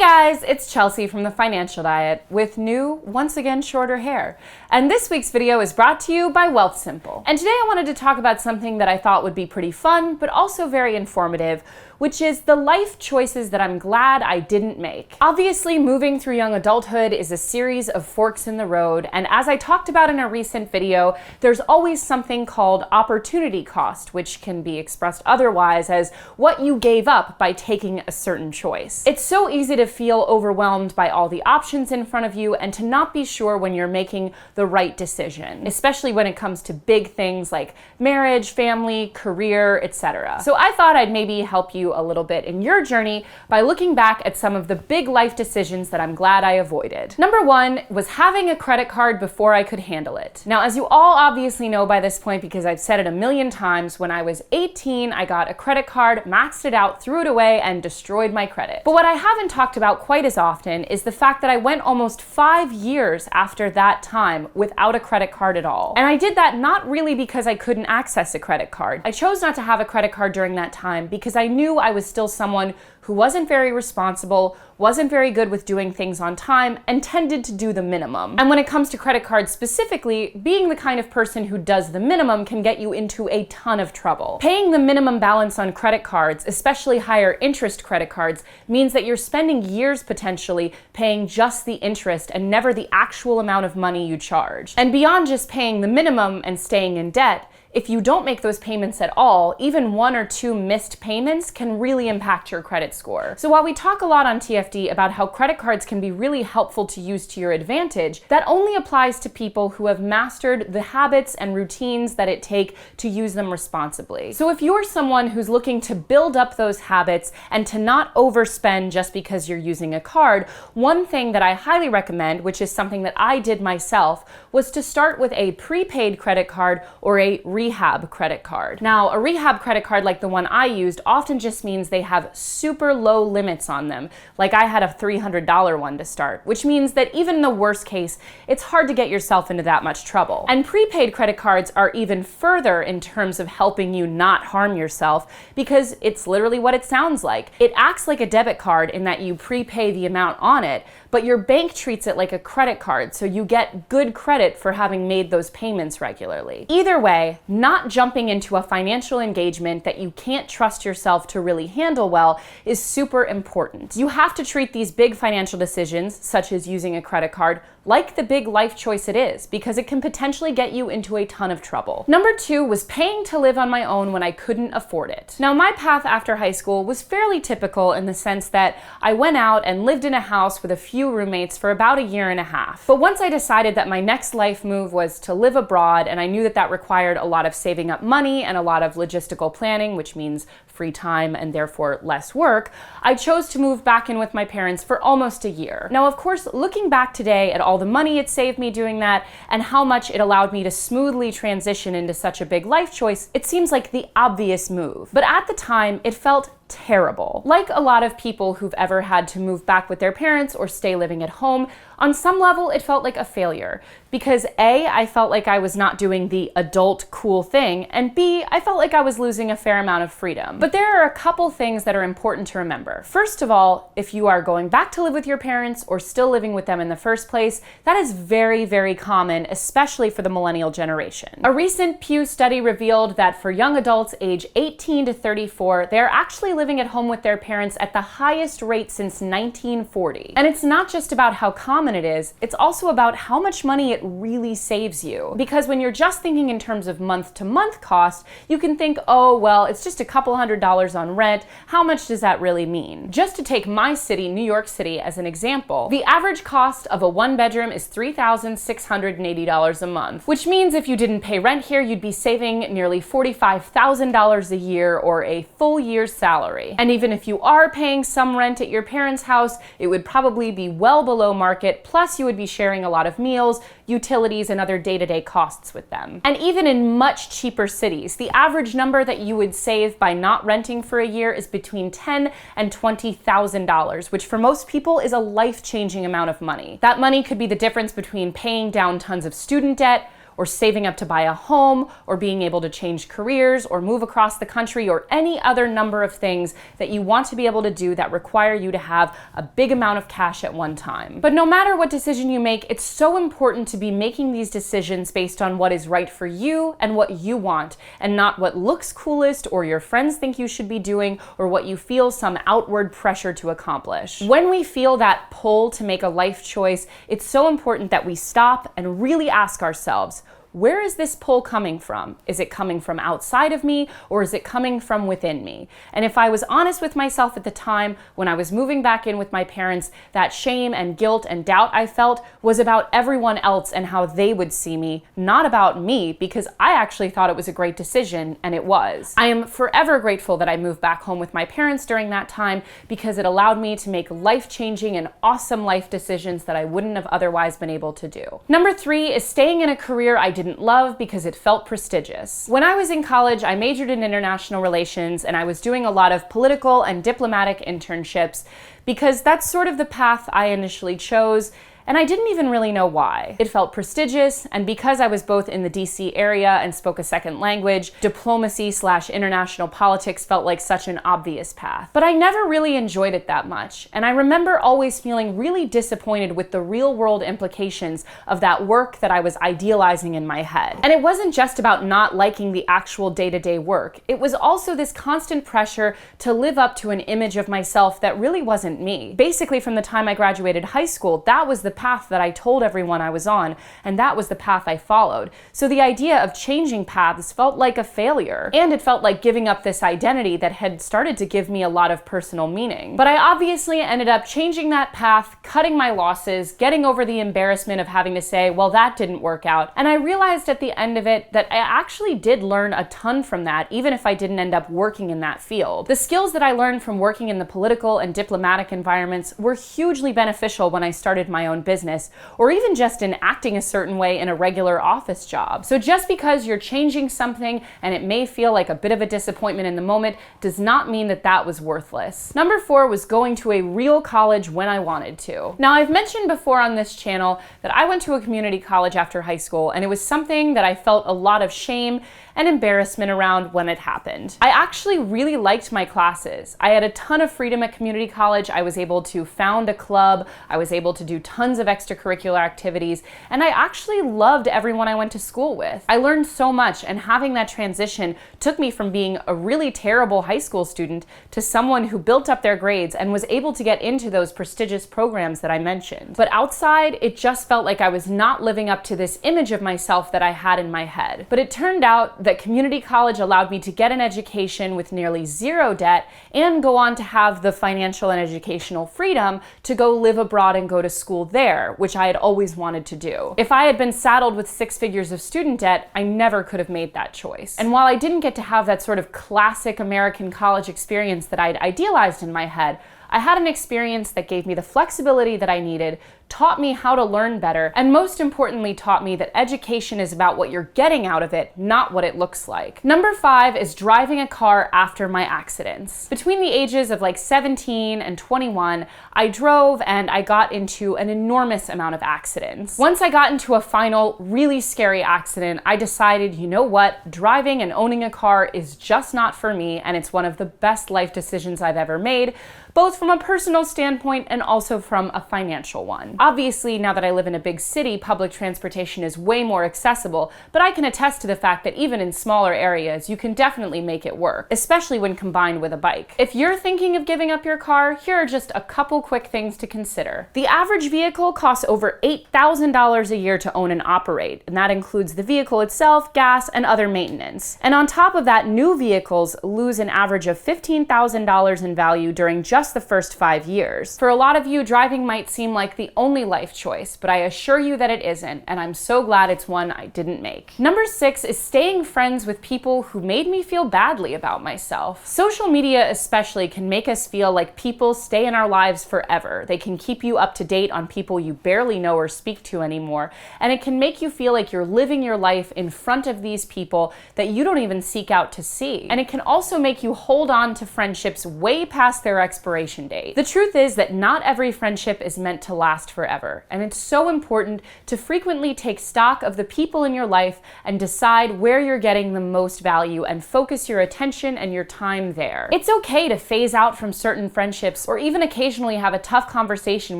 guys, it's Chelsea from The Financial Diet with new, once again shorter hair. And this week's video is brought to you by Wealthsimple. And today I wanted to talk about something that I thought would be pretty fun, but also very informative, which is the life choices that I'm glad I didn't make. Obviously, moving through young adulthood is a series of forks in the road, and as I talked about in a recent video, there's always something called opportunity cost, which can be expressed otherwise as what you gave up by taking a certain choice. It's so easy to feel overwhelmed by all the options in front of you and to not be sure when you're making the right decision, especially when it comes to big things like marriage, family, career, etc. So I thought I'd maybe help you a little bit in your journey by looking back at some of the big life decisions that I'm glad I avoided. Number one was having a credit card before I could handle it. Now, as you all obviously know by this point, because I've said it a million times, when I was 18, I got a credit card, maxed it out, threw it away, and destroyed my credit. But what I haven't talked about quite as often is the fact that I went almost 5 years after that time without a credit card at all. And I did that not really because I couldn't access a credit card. I chose not to have a credit card during that time because I knew I was still someone who wasn't very responsible, wasn't very good with doing things on time, and tended to do the minimum. And when it comes to credit cards specifically, being the kind of person who does the minimum can get you into a ton of trouble. Paying the minimum balance on credit cards, especially higher interest credit cards, means that you're spending years potentially paying just the interest and never the actual amount of money you charge. And beyond just paying the minimum and staying in debt, if you don't make those payments at all, even 1 or 2 missed payments can really impact your credit score. So while we talk a lot on TFD about how credit cards can be really helpful to use to your advantage, that only applies to people who have mastered the habits and routines that it take to use them responsibly. So if you're someone who's looking to build up those habits and to not overspend just because you're using a card, one thing that I highly recommend, which is something that I did myself, was to start with a prepaid credit card or a rehab credit card. Now, a rehab credit card like the one I used often just means they have super low limits on them. Like I had a $300 one to start, which means that even in the worst case, it's hard to get yourself into that much trouble. And prepaid credit cards are even further in terms of helping you not harm yourself because it's literally what it sounds like. It acts like a debit card in that you prepay the amount on it, but your bank treats it like a credit card, so you get good credit for having made those payments regularly. Either way, not jumping into a financial engagement that you can't trust yourself to really handle well is super important. You have to treat these big financial decisions, such as using a credit card, like the big life choice it is, because it can potentially get you into a ton of trouble. Number 2 was paying to live on my own when I couldn't afford it. Now, my path after high school was fairly typical in the sense that I went out and lived in a house with a few roommates for about 1.5 years. But once I decided that my next life move was to live abroad, and I knew that that required a lot of saving up money and a lot of logistical planning, which means free time and therefore less work, I chose to move back in with my parents for almost 1 year. Now, of course, looking back today at all the money it saved me doing that and how much it allowed me to smoothly transition into such a big life choice, it seems like the obvious move. But at the time, it felt terrible. Like a lot of people who've ever had to move back with their parents or stay living at home, on some level it felt like a failure. Because A, I felt like I was not doing the adult cool thing, and B, I felt like I was losing a fair amount of freedom. But there are a couple things that are important to remember. First of all, if you are going back to live with your parents or still living with them in the first place, that is very, very common, especially for the millennial generation. A recent Pew study revealed that for young adults age 18 to 34, they're actually living at home with their parents at the highest rate since 1940. And it's not just about how common it is, it's also about how much money it really saves you. Because when you're just thinking in terms of month-to-month cost, you can think, oh, well, it's just a couple $100s on rent. How much does that really mean? Just to take my city, New York City, as an example, the average cost of a 1-bedroom is $3,680 a month, which means if you didn't pay rent here, you'd be saving nearly $45,000 a year or a full year's salary. And even if you are paying some rent at your parents' house, it would probably be well below market, plus you would be sharing a lot of meals, utilities, and other day-to-day costs with them. And even in much cheaper cities, the average number that you would save by not renting for a year is between $10,000 and $20,000, which for most people is a life-changing amount of money. That money could be the difference between paying down tons of student debt, or saving up to buy a home, or being able to change careers, or move across the country, or any other number of things that you want to be able to do that require you to have a big amount of cash at one time. But no matter what decision you make, it's so important to be making these decisions based on what is right for you and what you want, and not what looks coolest or your friends think you should be doing, or what you feel some outward pressure to accomplish. When we feel that pull to make a life choice, it's so important that we stop and really ask ourselves, where is this pull coming from? Is it coming from outside of me, or is it coming from within me? And if I was honest with myself at the time when I was moving back in with my parents, that shame and guilt and doubt I felt was about everyone else and how they would see me, not about me, because I actually thought it was a great decision, and it was. I am forever grateful that I moved back home with my parents during that time, because it allowed me to make life-changing and awesome life decisions that I wouldn't have otherwise been able to do. Number 3 is staying in a career I didn't love because it felt prestigious. When I was in college, I majored in international relations, and I was doing a lot of political and diplomatic internships because that's sort of the path I initially chose, and I didn't even really know why. It felt prestigious, and because I was both in the DC area and spoke a second language, diplomacy/international politics felt like such an obvious path. But I never really enjoyed it that much, and I remember always feeling really disappointed with the real-world implications of that work that I was idealizing in my head. And it wasn't just about not liking the actual day-to-day work. It was also this constant pressure to live up to an image of myself that really wasn't me. Basically, from the time I graduated high school, that was the path that I told everyone I was on, and that was the path I followed. So the idea of changing paths felt like a failure, and it felt like giving up this identity that had started to give me a lot of personal meaning. But I obviously ended up changing that path, cutting my losses, getting over the embarrassment of having to say, well, that didn't work out. And I realized at the end of it that I actually did learn a ton from that, even if I didn't end up working in that field. The skills that I learned from working in the political and diplomatic environments were hugely beneficial when I started my own business, or even just in acting a certain way in a regular office job. So just because you're changing something and it may feel like a bit of a disappointment in the moment does not mean that that was worthless. Number 4 was going to a real college when I wanted to. Now, I've mentioned before on this channel that I went to a community college after high school, and it was something that I felt a lot of shame and embarrassment around when it happened. I actually really liked my classes. I had a ton of freedom at community college. I was able to found a club. I was able to do tons of extracurricular activities, and I actually loved everyone I went to school with. I learned so much, and having that transition took me from being a really terrible high school student to someone who built up their grades and was able to get into those prestigious programs that I mentioned. But outside, it just felt like I was not living up to this image of myself that I had in my head. But it turned out that community college allowed me to get an education with nearly zero debt and go on to have the financial and educational freedom to go live abroad and go to school there, which I had always wanted to do. If I had been saddled with 6 figures of student debt, I never could have made that choice. And while I didn't get to have that sort of classic American college experience that I'd idealized in my head, I had an experience that gave me the flexibility that I needed, taught me how to learn better, and most importantly taught me that education is about what you're getting out of it, not what it looks like. Number 5 is driving a car after my accidents. Between the ages of like 17 and 21, I drove and I got into an enormous amount of accidents. Once I got into a final, really scary accident, I decided, you know what, driving and owning a car is just not for me, and it's one of the best life decisions I've ever made, both from a personal standpoint and also from a financial one. Obviously, now that I live in a big city, public transportation is way more accessible, but I can attest to the fact that even in smaller areas, you can definitely make it work, especially when combined with a bike. If you're thinking of giving up your car, here are just a couple quick things to consider. The average vehicle costs over $8,000 a year to own and operate, and that includes the vehicle itself, gas, and other maintenance. And on top of that, new vehicles lose an average of $15,000 in value during just the first 5 years. For a lot of you, driving might seem like the only life choice, but I assure you that it isn't, and I'm so glad it's one I didn't make. Number 6 is staying friends with people who made me feel badly about myself. Social media especially can make us feel like people stay in our lives forever. They can keep you up to date on people you barely know or speak to anymore, and it can make you feel like you're living your life in front of these people that you don't even seek out to see. And it can also make you hold on to friendships way past their expiration date. The truth is that not every friendship is meant to last forever. forever. And it's so important to frequently take stock of the people in your life and decide where you're getting the most value and focus your attention and your time there. It's okay to phase out from certain friendships or even occasionally have a tough conversation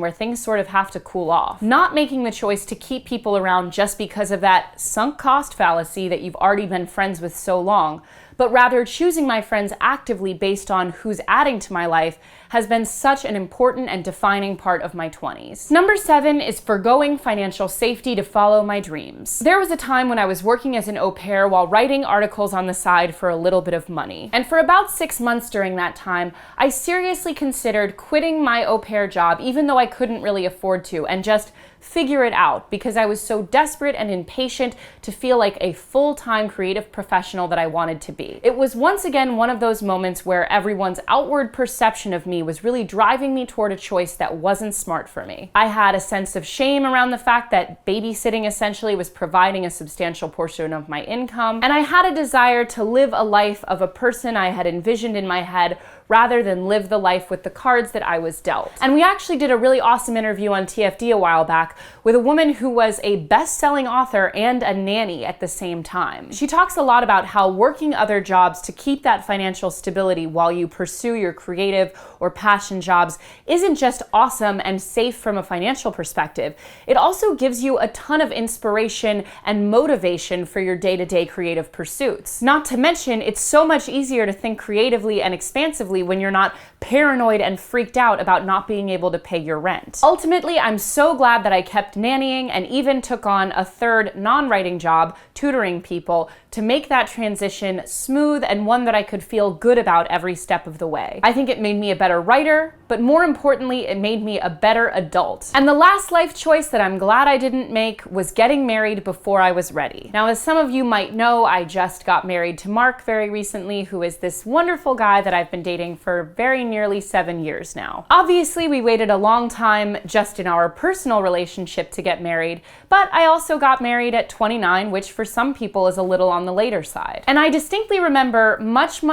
where things sort of have to cool off. Not making the choice to keep people around just because of that sunk cost fallacy that you've already been friends with so long, but rather choosing my friends actively based on who's adding to my life has been such an important and defining part of my 20s. Number 7 is forgoing financial safety to follow my dreams. There was a time when I was working as an au pair while writing articles on the side for a little bit of money. And for about 6 months during that time, I seriously considered quitting my au pair job even though I couldn't really afford to, and just figure it out because I was so desperate and impatient to feel like a full-time creative professional that I wanted to be. It was once again one of those moments where everyone's outward perception of me was really driving me toward a choice that wasn't smart for me. I had a sense of shame around the fact that babysitting essentially was providing a substantial portion of my income, and I had a desire to live a life of a person I had envisioned in my head rather than live the life with the cards that I was dealt. And we actually did a really awesome interview on TFD a while back with a woman who was a best-selling author and a nanny at the same time. She talks a lot about how working other jobs to keep that financial stability while you pursue your creative or passion jobs isn't just awesome and safe from a financial perspective. It also gives you a ton of inspiration and motivation for your day-to-day creative pursuits. Not to mention, it's so much easier to think creatively and expansively when you're not paranoid and freaked out about not being able to pay your rent. Ultimately, I'm so glad that I kept nannying and even took on a third non-writing job, tutoring people, to make that transition smooth and one that I could feel good about every step of the way. I think it made me a better writer, but more importantly, it made me a better adult. And the last life choice that I'm glad I didn't make was getting married before I was ready. Now, as some of you might know, I just got married to Mark very recently, who is this wonderful guy that I've been dating for very nearly 7 years now. Obviously, we waited a long time just in our personal relationship to get married, but I also got married at 29, which for some people is a little on the later side. And I distinctly remember much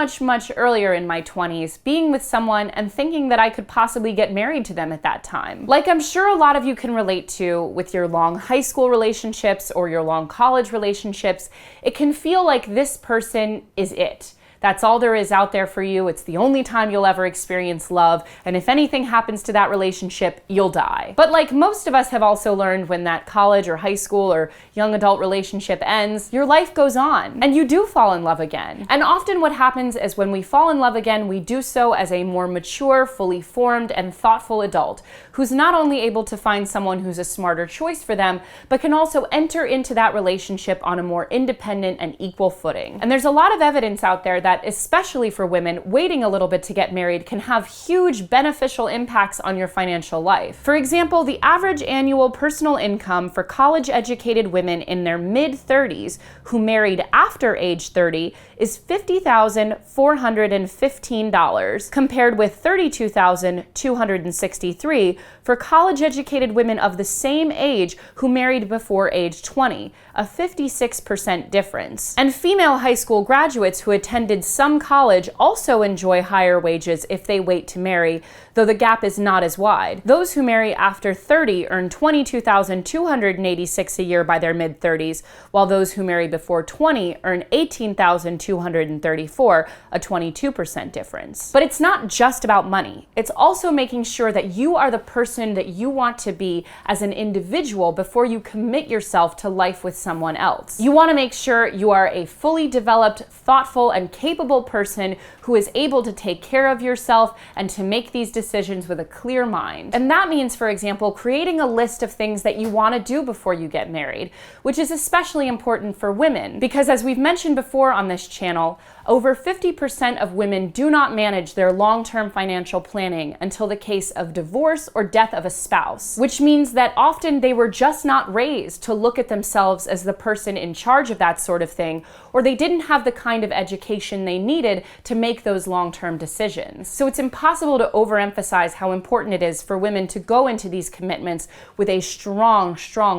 earlier in my 20s being with someone and thinking that I could possibly get married to them at that time. Like I'm sure a lot of you can relate to with your long high school relationships or your long college relationships, it can feel like this person is it. That's all there is out there for you. It's the only time you'll ever experience love, and if anything happens to that relationship, you'll die. But like most of us have also learned, when that college or high school or young adult relationship ends, your life goes on, and you do fall in love again. And often what happens is when we fall in love again, we do so as a more mature, fully formed, and thoughtful adult, who's not only able to find someone who's a smarter choice for them, but can also enter into that relationship on a more independent and equal footing. And there's a lot of evidence out there that, especially for women, waiting a little bit to get married can have huge beneficial impacts on your financial life. For example, the average annual personal income for college-educated women in their mid-30s who married after age 30 is $50,415, compared with $32,263 for college-educated women of the same age who married before age 20, a 56% difference. And female high school graduates who attended some college also enjoy higher wages if they wait to marry, though the gap is not as wide. Those who marry after 30 earn $22,286 a year by their mid-30s, while those who marry before 20 earn $18,234, a 22% difference. But it's not just about money. It's also making sure that you are the person that you want to be as an individual before you commit yourself to life with someone else. You want to make sure you are a fully developed, thoughtful, and capable person who is able to take care of yourself and to make these decisions with a clear mind. And that means, for example, creating a list of things that you want to do before you get married, which is especially important for women, because as we've mentioned before on this channel, over 50% of women do not manage their long-term financial planning until the case of divorce or death of a spouse, which means that often they were just not raised to look at themselves as the person in charge of that sort of thing, or they didn't have the kind of education they needed to make those long-term decisions. So it's impossible to overemphasize how important it is for women to go into these commitments with a strong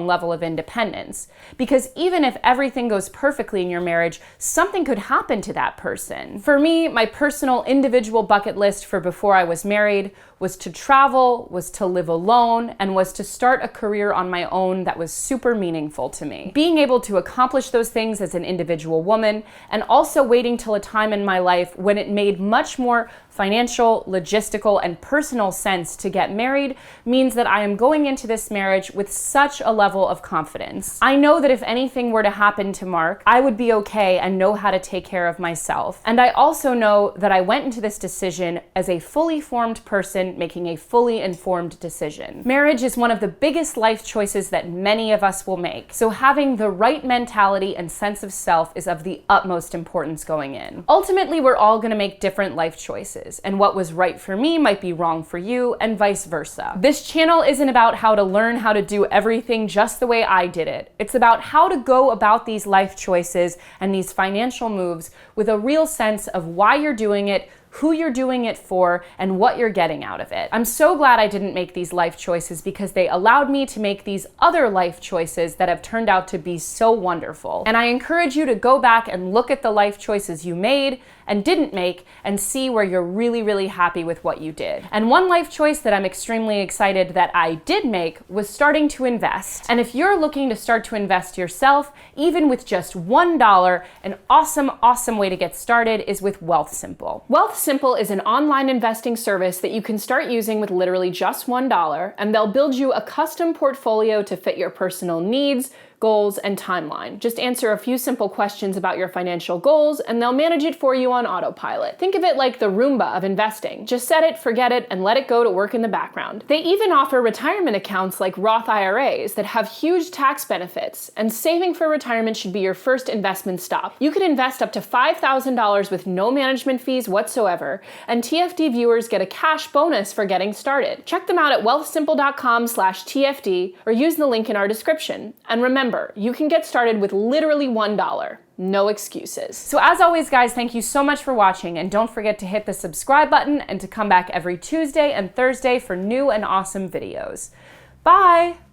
level of independence. Because even if everything goes perfectly in your marriage, something could happen to that person. For me, my personal individual bucket list for before I was married was to travel, was to live alone, and was to start a career on my own that was super meaningful to me. Being able to accomplish those things as an individual woman, and also waiting till a time in my life when it made much more financial, logistical, and personal sense to get married, means that I am going into this marriage with such a level of confidence. I know that if anything were to happen to Mark, I would be okay and know how to take care of myself. And I also know that I went into this decision as a fully formed person making a fully informed decision. Marriage is one of the biggest life choices that many of us will make, so having the right mentality and sense of self is of the utmost importance going in. Ultimately, we're all going to make different life choices, and what was right for me might be wrong for you, and vice versa. This channel isn't about how to learn how to do everything just the way I did it. It's about how to go about these life choices and these financial moves with a real sense of why you're doing it, who you're doing it for, and what you're getting out of it. I'm so glad I didn't make these life choices because they allowed me to make these other life choices that have turned out to be so wonderful. And I encourage you to go back and look at the life choices you made and didn't make and see where you're really, really happy with what you did. And one life choice that I'm extremely excited that I did make was starting to invest. And if you're looking to start to invest yourself, even with just $1, an awesome, awesome way to get started is with Wealthsimple. Wealthsimple is an online investing service that you can start using with literally just $1, and they'll build you a custom portfolio to fit your personal needs, goals, and timeline. Just answer a few simple questions about your financial goals, and they'll manage it for you on autopilot. Think of it like the Roomba of investing. Just set it, forget it, and let it go to work in the background. They even offer retirement accounts like Roth IRAs that have huge tax benefits, and saving for retirement should be your first investment stop. You can invest up to $5,000 with no management fees whatsoever, and TFD viewers get a cash bonus for getting started. Check them out at wealthsimple.com/TFD or use the link in our description. And remember, you can get started with literally $1. No excuses. So as always, guys, thank you so much for watching, and don't forget to hit the subscribe button and to come back every Tuesday and Thursday for new and awesome videos. Bye!